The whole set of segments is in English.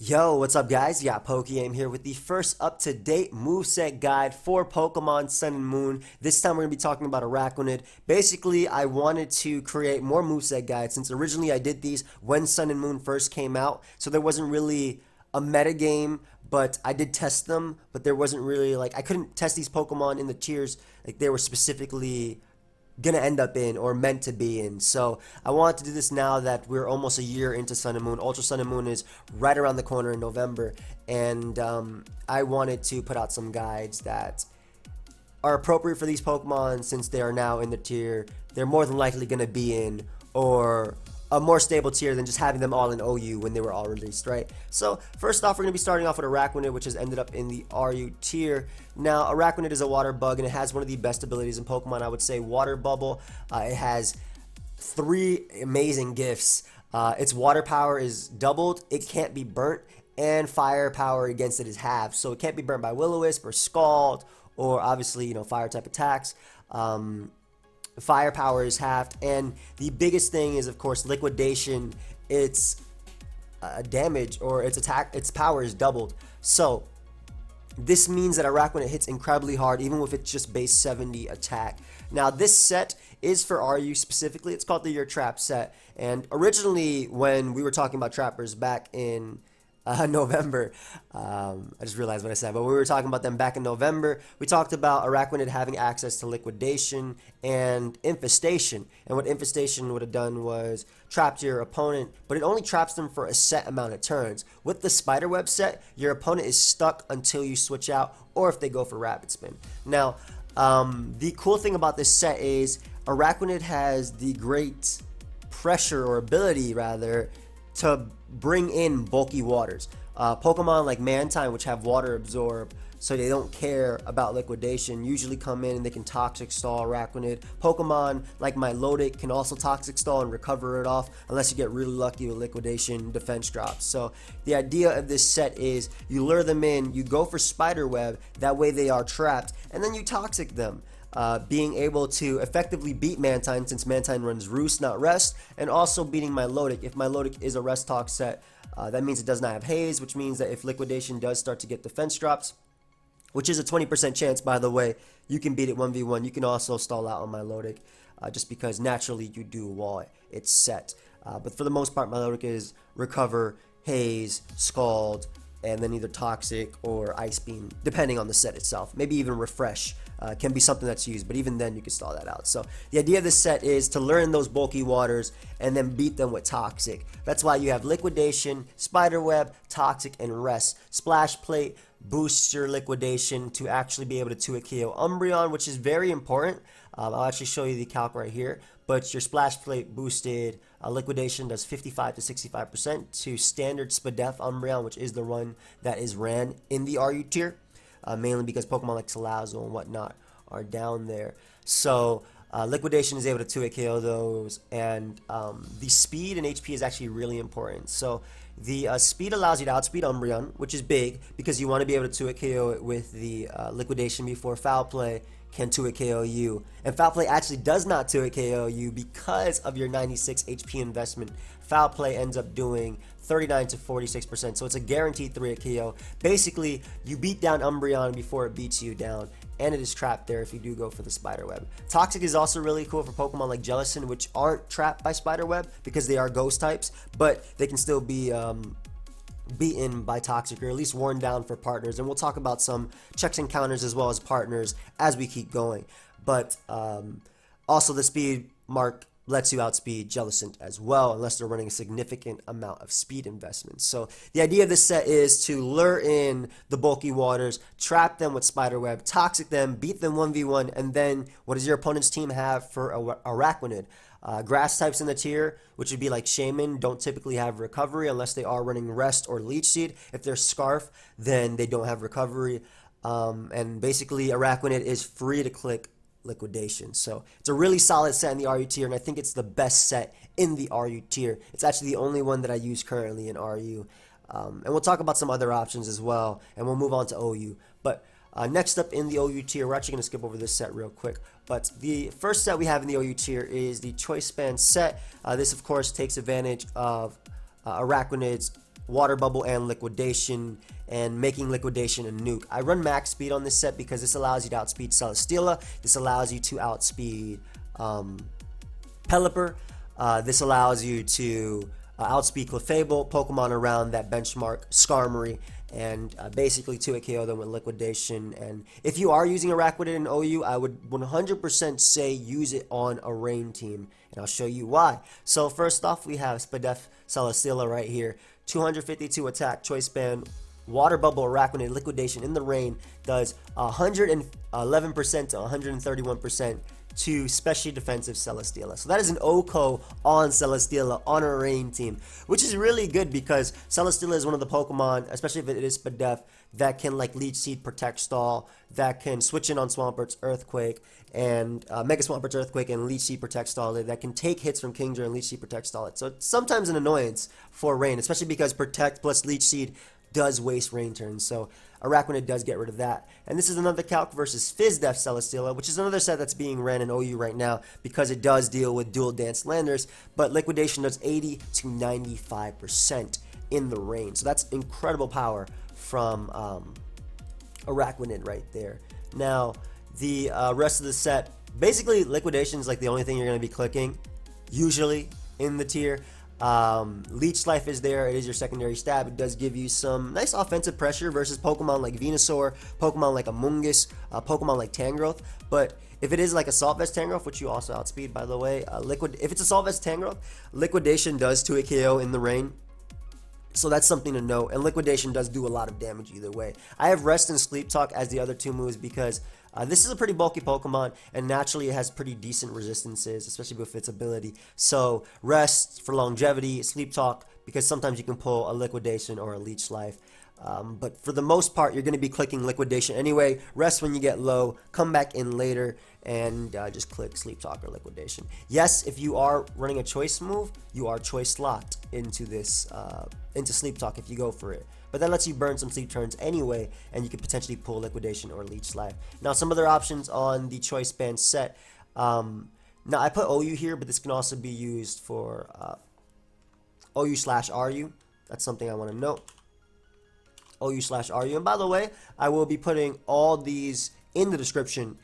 Yo, what's up guys? Yeah, PokeaimMD here with the first up-to-date moveset guide for Pokemon Sun and Moon. This time we're going to be talking about Araquanid. Basically, I wanted to create more moveset guides since originally I did these when Sun and Moon first came out. So there wasn't really a meta game, but I did test them, but there wasn't really I couldn't test these Pokemon in the tiers like they were specifically gonna end up in or meant to be in. So I wanted to do this now that we're almost a year into Sun and Moon. Ultra Sun and Moon is right around the corner in November, and I wanted to put out some guides that are appropriate for these Pokemon since they are now in the tier they're more than likely gonna be in, or a more stable tier than just having them all in OU when they were all released, right? So first off, we're going to be starting off with Araquanid, which has ended up in the RU tier. Now, Araquanid is a water bug, and it has one of the best abilities in Pokemon, I would say, Water Bubble. It has 3 amazing gifts. Its water power is doubled, it can't be burnt, and fire power against it is halved. So it can't be burnt by Will-O-Wisp or Scald, or obviously, fire type attacks. Firepower is halved, and the biggest thing is, of course, Liquidation. Its damage or its attack, its power is doubled. So this means that Araquanid hits incredibly hard, even with its just base 70 attack. Now, this set is for RU specifically. It's called the Your Trap set, and originally, when we were talking about trappers back in November. I just realized what I said, but we were talking about them back in November. We talked about Araquanid having access to Liquidation and Infestation, and what Infestation would have done was trapped your opponent, but it only traps them for a set amount of turns. With the Spiderweb set, your opponent is stuck until you switch out, or if they go for Rapid Spin. Now, the cool thing about this set is Araquanid has the great pressure, or ability rather, to bring in bulky waters. Pokemon like Mantine, which have water absorb, so they don't care about Liquidation, usually come in and they can Toxic Stall Araquanid. Pokemon like Milotic can also Toxic Stall and recover it off, unless you get really lucky with Liquidation defense drops. So the idea of this set is you lure them in, you go for Spiderweb, that way they are trapped, and then you Toxic them. Being able to effectively beat Mantine, since Mantine runs Roost, not Rest, and also beating Milotic. If Milotic is a Rest Talk set, that means it does not have Haze, which means that if Liquidation does start to get defense drops, which is a 20% chance, by the way, you can beat it 1v1. You can also stall out on Milotic, just because naturally you do wall it's set. But for the most part, Milotic is Recover, Haze, Scald, and then either Toxic or Ice Beam, depending on the set itself. Maybe even Refresh can be something that's used, but even then you can stall that out. So the idea of this set is to learn those bulky waters and then beat them with Toxic. That's why you have Liquidation, Spiderweb, Toxic, and Rest. Splash Plate boosts your Liquidation to actually be able to 2-hit KO Umbreon, which is very important. I'll actually show you the calc right here. But your Splash Plate boosted Liquidation does 55 to 65% to standard Spadef Umbreon, which is the one that is ran in the RU tier, mainly because Pokemon like Salazzle and whatnot are down there. So Liquidation is able to 2-hit KO those, and the speed and HP is actually really important. So the speed allows you to outspeed Umbreon, which is big because you want to be able to 2-hit KO it with the Liquidation before Foul Play can 2-hit KO you. And Foul Play actually does not 2-hit KO you because of your 96 HP investment. Foul Play ends up doing 39 to 46%, so it's a guaranteed 3-hit KO. Basically, you beat down Umbreon before it beats you down, and it is trapped there if you do go for the Spiderweb. Toxic is also really cool for Pokemon like Jellicent, which aren't trapped by Spiderweb because they are ghost types, but they can still be beaten by Toxic, or at least worn down for partners. And we'll talk about some checks and counters as well as partners as we keep going. But also the speed mark lets you outspeed Jellicent as well, unless they're running a significant amount of speed investments. So the idea of this set is to lure in the bulky waters, trap them with Spiderweb, Toxic them, beat them 1v1, and then what does your opponent's team have for Araquanid? Grass types in the tier, which would be like Shaman, don't typically have recovery unless they are running Rest or Leech Seed. If they're Scarf, then they don't have recovery. And basically, Araquanid is free to click Liquidation. So it's a really solid set in the RU tier, and I think it's the best set in the RU tier. It's actually the only one that I use currently in RU. And we'll talk about some other options as well, and we'll move on to OU. But next up in the OU tier, we're actually going to skip over this set real quick. But the first set we have in the OU tier is the Choice Band set. This, of course, takes advantage of Araquanid's Water Bubble and Liquidation, and making Liquidation a nuke. I run max speed on this set because this allows you to outspeed Celesteela. This allows you to outspeed Pelipper. This allows you to outspeed Clefable, Pokemon around that benchmark, Skarmory, and basically 2-hit KO them with Liquidation. And if you are using Araquanid in OU, I would 100% say use it on a rain team, and I'll show you why. So first off, we have Spadef Celesteela right here, 252 attack, choice band, Water Bubble, Araquanid, Liquidation in the rain, does 111% to 131% to specially defensive Celesteela. So that is an OHKO on Celesteela on a rain team, which is really good because Celesteela is one of the Pokemon, especially if it is Spadef, that can like Leech Seed, Protect Stall, that can switch in on Swampert's Earthquake, and Mega Swampert's Earthquake and Leech Seed, Protect Stall it, that can take hits from Kingdra and Leech Seed, Protect Stall it. So it's sometimes an annoyance for rain, especially because Protect plus Leech Seed does waste rain turns. So Araquanid does get rid of that. And this is another calc versus Fizdef Celesteela, which is another set that's being ran in OU right now because it does deal with dual dance landers, but Liquidation does 80 to 95% in the rain. So that's incredible power from Araquanid right there. Now, the rest of the set, basically Liquidation is like the only thing you're going to be clicking, usually, in the tier. Leech Life is there. It is your secondary stab. It does give you some nice offensive pressure versus Pokemon like Venusaur, Pokemon like Amoonguss, Pokemon like Tangrowth. But if it is like Assault Vest Tangrowth, which you also outspeed by the way, if it's Assault Vest Tangrowth, Liquidation does 2-hit KO in the rain. So that's something to know, and Liquidation does do a lot of damage either way. I have Rest and Sleep Talk as the other two moves because this is a pretty bulky Pokemon, and naturally it has pretty decent resistances, especially with its ability. So Rest for longevity, Sleep Talk because sometimes you can pull a Liquidation or a Leech Life. But for the most part, you're going to be clicking Liquidation anyway. Rest when you get low, come back in later, and just click Sleep Talk or Liquidation. Yes, if you are running a choice move, you are choice locked into this into Sleep Talk if you go for it. But that lets you burn some sleep turns anyway, and you could potentially pull Liquidation or Leech Life. Now, some other options on the choice band set. Now, I put OU here, but this can also be used for OU/RU. That's something I want to note. OU/RU. And by the way, I will be putting all these in the description.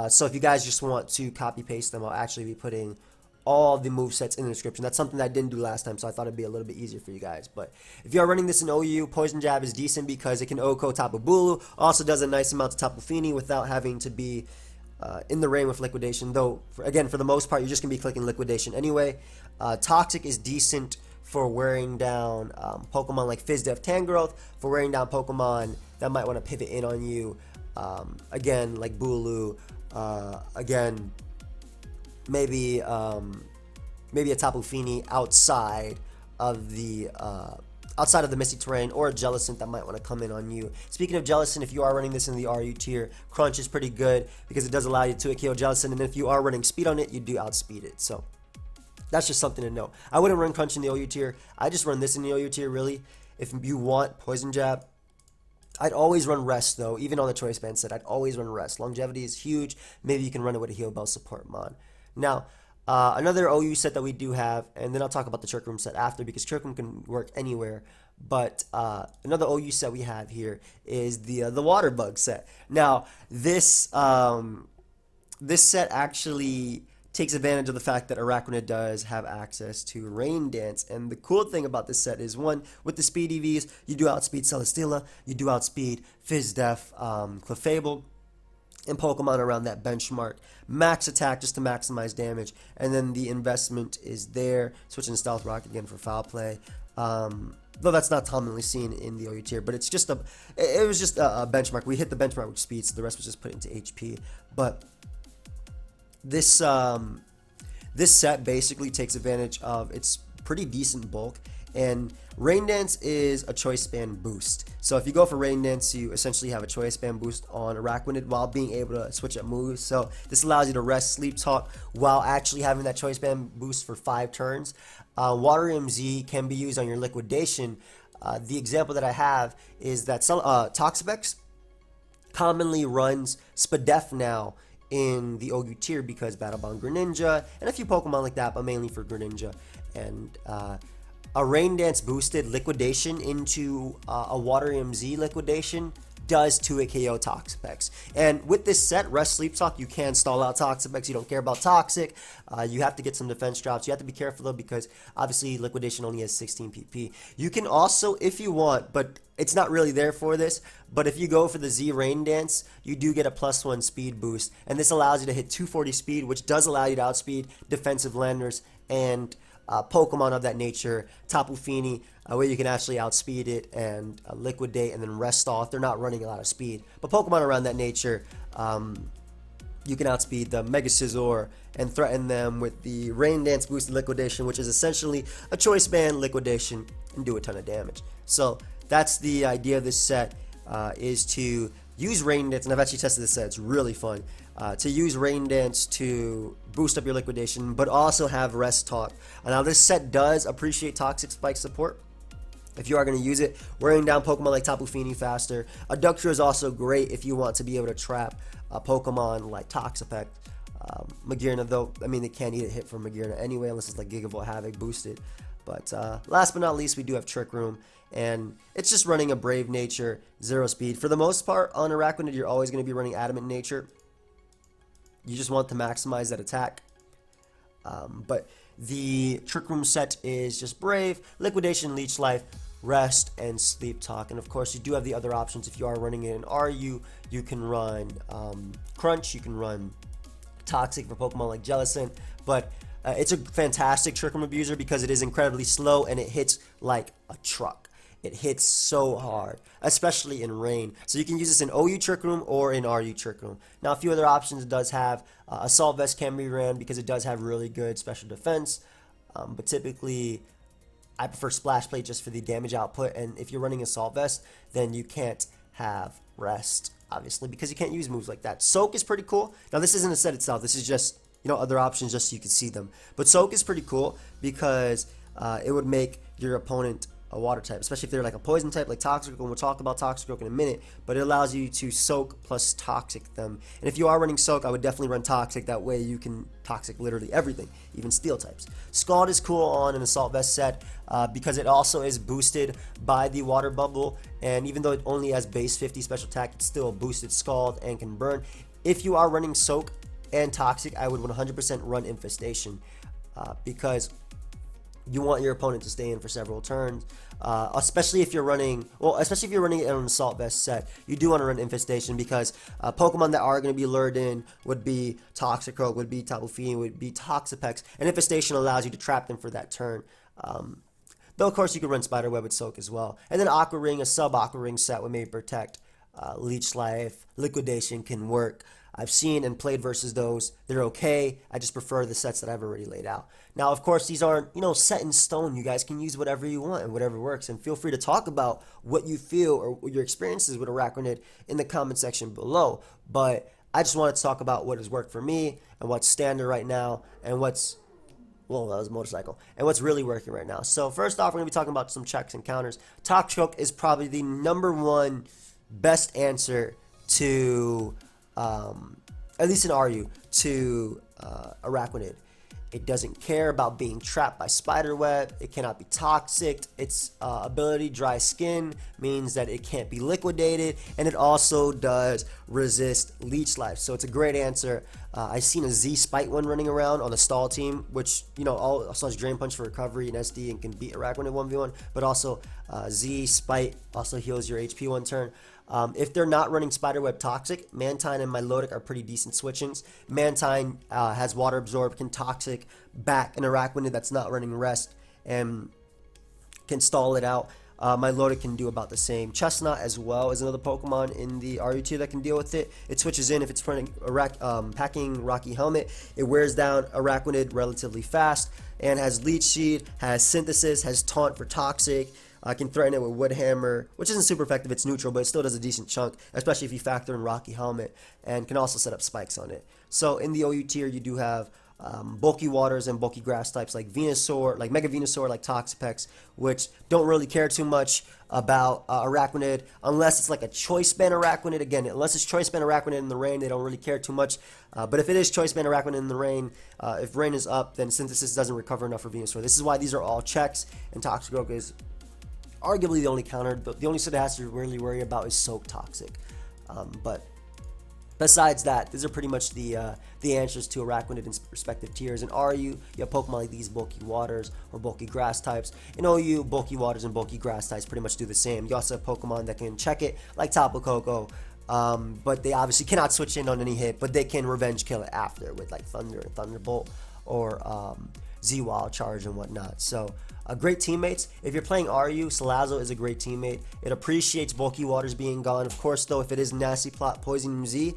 So if you guys just want to copy paste them, I'll actually be putting all the movesets in the description. That's something that I didn't do last time, so I thought it'd be a little bit easier for you guys. But if you are running this in OU, Poison Jab is decent because it can OHKO Tapu Bulu. Also does a nice amount of Tapu Fini without having to be in the rain with Liquidation. Though, again, for the most part, you're just going to be clicking Liquidation anyway. Toxic is decent for wearing down Pokemon like Fizdef Tangrowth, for wearing down Pokemon that might want to pivot in on you. Again, like Bulu. Again, maybe a Tapu Fini outside of the Misty Terrain, or a Jellicent that might want to come in on you. Speaking of Jellicent, if you are running this in the RU tier, Crunch is pretty good because it does allow you to KO Jellicent, and if you are running speed on it, you do outspeed it. So that's just something to know. I wouldn't run Crunch in the OU tier. I just run this in the OU tier, really. If you want Poison Jab, I'd always run Rest, though. Even on the choice band set, I'd always run Rest. Longevity is huge. Maybe you can run it with a Heal Bell support mod. Now, another OU set that we do have, and then I'll talk about the Trick Room set after because Trick Room can work anywhere. But another OU set we have here is the Water Bug set. Now, this set actually takes advantage of the fact that Araquanid does have access to Rain Dance. And the cool thing about this set is, one, with the speed EVs, you do outspeed Celesteela, you do outspeed Fizdef, Clefable, and Pokemon around that benchmark. Max attack just to maximize damage. And then the investment is there. Switching to Stealth Rock again for foul play. Though that's not commonly seen in the OU tier, but it was just a benchmark. We hit the benchmark with speed, so the rest was just put into HP. But this set basically takes advantage of its pretty decent bulk, and Rain Dance is a choice band boost. So if you go for Rain Dance, you essentially have a choice band boost on Araquanid while being able to switch up moves. So this allows you to Rest, Sleep Talk while actually having that choice band boost for 5 turns. Waterium Z can be used on your Liquidation. The example that I have is that Toxapex commonly runs Spadef now in the OU tier because Battle Bond Greninja and a few Pokemon like that, but mainly for Greninja. And a Rain Dance boosted Liquidation into a Waterium Z Liquidation does 2-hit KO Toxapex. And with this set, Rest Sleep Talk, you can stall out Toxapex. You don't care about Toxic. You have to get some defense drops. You have to be careful though, because obviously Liquidation only has 16 PP. You can also, if you want, but it's not really there for this, but if you go for the Z Rain Dance, you do get a +1 speed boost. And this allows you to hit 240 speed, which does allow you to outspeed defensive landers and Pokemon of that nature, Tapu Fini, where you can actually outspeed it and liquidate and then rest off. They're not running a lot of speed. But Pokemon around that nature, you can outspeed the Mega Scizor and threaten them with the Rain Dance boosted Liquidation, which is essentially a Choice Band Liquidation, and do a ton of damage. So that's the idea of this set, is to use Rain Dance, and I've actually tested this set, it's really fun, to use Rain Dance to boost up your Liquidation, but also have Rest Talk. Now this set does appreciate Toxic Spike support. If you are going to use it, wearing down Pokemon like Tapu Fini faster. Adducture is also great if you want to be able to trap a Pokemon like Toxapex. Magearna, though, I mean, they can't eat a hit from Magearna anyway, unless it's like Gigavolt Havoc boosted. But last but not least, we do have Trick Room, and it's just running a Brave Nature, 0 speed. For the most part, on Araquanid, you're always going to be running Adamant Nature. You just want to maximize that attack. But the Trick Room set is just Brave, Liquidation, Leech Life, Rest, and Sleep Talk. And of course, you do have the other options. If you are running it in RU, you can run Crunch, you can run Toxic for Pokemon like Jellicent. But it's a fantastic Trick Room abuser because it is incredibly slow and it hits like a truck. It hits so hard, especially in rain. So you can use this in OU Trick Room or in RU Trick Room. Now, a few other options it does have. Assault Vest can be ran because it does have really good special defense. But typically, I prefer Splash Plate just for the damage output. And if you're running Assault Vest, then you can't have Rest, obviously, because you can't use moves like that. Soak is pretty cool. Now, this isn't a set itself. This is just, you know, other options just so you can see them. But Soak is pretty cool because it would make your opponent a water type, especially if they're like a poison type like Toxic, and we'll talk about Toxic in a minute, but it allows you to Soak plus Toxic them. And if you are running Soak, I would definitely run Toxic. That way you can Toxic literally everything, even Steel types. Scald is cool on an Assault Vest set because it also is boosted by the Water Bubble, and even though it only has base 50 special attack, it's still a boosted Scald and can burn. If you are running Soak and Toxic, I would 100% run Infestation because you want your opponent to stay in for several turns, especially if you're running, especially if you're running it on an Assault Vest set. You do want to run Infestation because Pokemon that are going to be lured in would be Toxicroak, would be Tapu Fini, would be Toxapex, and Infestation allows you to trap them for that turn. Though, of course, you could run Spiderweb with Soak as well. And then Aqua Ring, a sub-Aqua Ring set with maybe Protect, Leech Life, Liquidation can work. I've seen and played versus those. They're okay. I just prefer the sets that I've already laid out. Now, of course, these aren't, you know, set in stone. You guys can use whatever you want and whatever works. And feel free to talk about what you feel or your experiences with Araquanid in the comment section below. But I just wanted to talk about what has worked for me and what's standard right now and what's, well, that was a motorcycle, and what's really working right now. So first off, we're going to be talking about some checks and counters. Toxicroak is probably the #1 best answer to, at least in RU, to Araquanid. It doesn't care about being trapped by Spiderweb. It cannot be toxic. Its ability, Dry Skin, means that it can't be liquidated, and it also does resist Leech Life. So it's a great answer. I've seen a Z Spite one running around on the stall team, which, you know, also has Drain Punch for recovery and SD and can beat Araquanid 1v1, but also Z Spite also heals your HP one turn. If they're not running Spiderweb Toxic, Mantine and Milotic are pretty decent switch-ins. Mantine has Water Absorb, can Toxic back an Araquanid that's not running Rest and can stall it out. Milotic can do about the same. Chestnut as well is another Pokemon in the RU tier that can deal with it. It switches in if it's running packing Rocky Helmet. It wears down Araquanid relatively fast and has Leech Seed, has Synthesis, has Taunt for Toxic. Can threaten it with Wood Hammer, which isn't super effective. It's neutral, but it still does a decent chunk, especially if you factor in Rocky Helmet, and can also set up spikes on it. So in the OU tier, you do have bulky waters and bulky grass types like Venusaur, like Mega Venusaur, like Toxapex, which don't really care too much about Araquanid unless it's like a choice band Araquanid. Again, unless it's choice band Araquanid in the rain, they don't really care too much. But if it is choice band Araquanid in the rain, if rain is up, then Synthesis doesn't recover enough for Venusaur. This is why these are all checks, and Toxicroak is arguably the only counter. The only set that has to really worry about is Soak Toxic. But besides that, these are pretty much the answers to Araquanid in respective tiers. In RU, you have Pokemon like these bulky waters or bulky grass types. In OU, bulky waters and bulky grass types pretty much do the same. You also have Pokemon that can check it, like Tapu Koko, but they obviously cannot switch in on any hit, but they can revenge kill it after with like Thunder and Thunderbolt or Z-Wild Charge and whatnot. So great teammates. If you're playing RU, Salazzle is a great teammate. It appreciates bulky waters being gone. Of course, though, if it is Nasty Plot, Poison Z,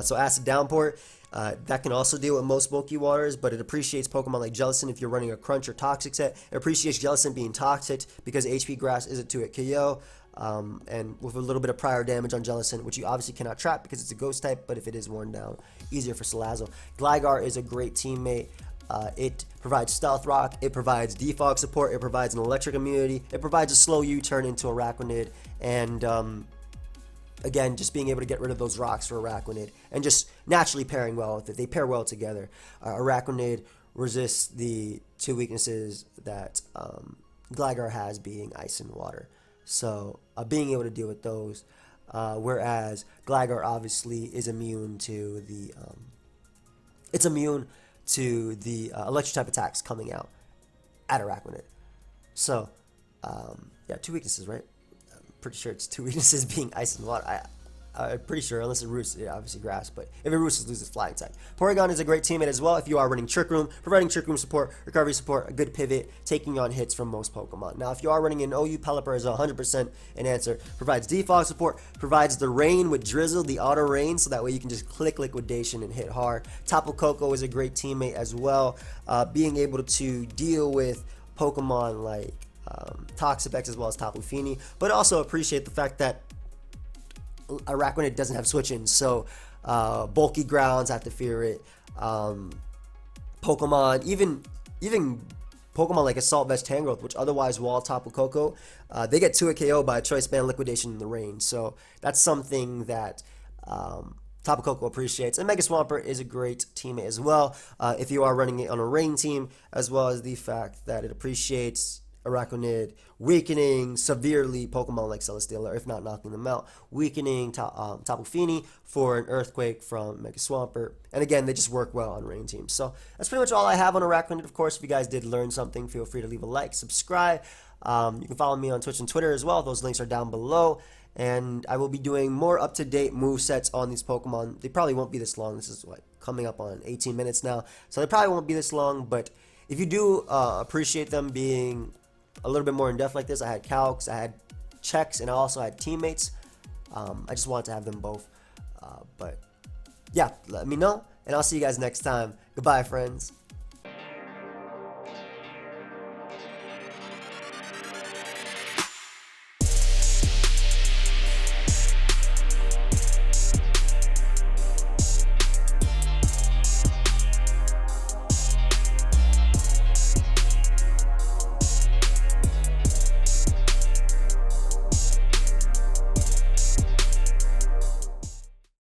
so Acid Downpour, that can also deal with most bulky waters, but it appreciates Pokemon like Jellicent if you're running a Crunch or Toxic set. It appreciates Jellicent being Toxic because HP Grass is a 2-hit KO, and with a little bit of prior damage on Jellicent, which you obviously cannot trap because it's a ghost type, but if it is worn down, easier for Salazzle. Gligar is a great teammate. It provides Stealth Rock, it provides defog support, it provides an electric immunity, it provides a slow U-turn into Araquanid, and again, just being able to get rid of those rocks for Araquanid, and just naturally pairing well with it. They pair well together. Araquanid resists the two weaknesses that Gligar has, being Ice and Water. So being able to deal with those, whereas Gligar obviously is immune to the electric type attacks coming out at Araquanid. So, yeah, two weaknesses, right? I'm pretty sure it's two weaknesses being Ice and Water. I'm pretty sure, unless it roosts, obviously Grass, but if it roosts, it loses Flying type. Porygon is a great teammate as well if you are running Trick Room, providing Trick Room support, recovery support, a good pivot, taking on hits from most Pokemon. Now, if you are running an OU Pelipper as 100% an answer, provides defog support, provides the rain with Drizzle, the auto rain, so that way you can just click Liquidation and hit hard. Tapu Koko is a great teammate as well, being able to deal with Pokemon like Toxapex as well as Tapu Fini, but also appreciate the fact that Araquanid doesn't have switch-ins, so bulky grounds have to fear it. Pokemon, even Pokemon like Assault Vest Tangrowth, which otherwise wall Tapu Koko, they get 2-hit KO by Choice Band Liquidation in the rain. So that's something that Tapu Koko appreciates. And Mega Swampert is a great teammate as well if you are running it on a rain team, as well as the fact that it appreciates Araquanid, weakening severely Pokemon like Celesteela, if not knocking them out, weakening Tapu Fini for an Earthquake from Mega Swampert, and again, they just work well on rain teams. So that's pretty much all I have on Araquanid. Of course, if you guys did learn something, feel free to leave a like, subscribe. You can follow me on Twitch and Twitter as well. Those links are down below, and I will be doing more up-to-date movesets on these Pokemon. They probably won't be this long. This is like coming up on 18 minutes now, so they probably won't be this long, but if you do appreciate them being a little bit more in depth like this, I had calcs, I had checks, and I also had teammates. I just wanted to have them both. But yeah, let me know, and I'll see you guys next time. Goodbye, friends.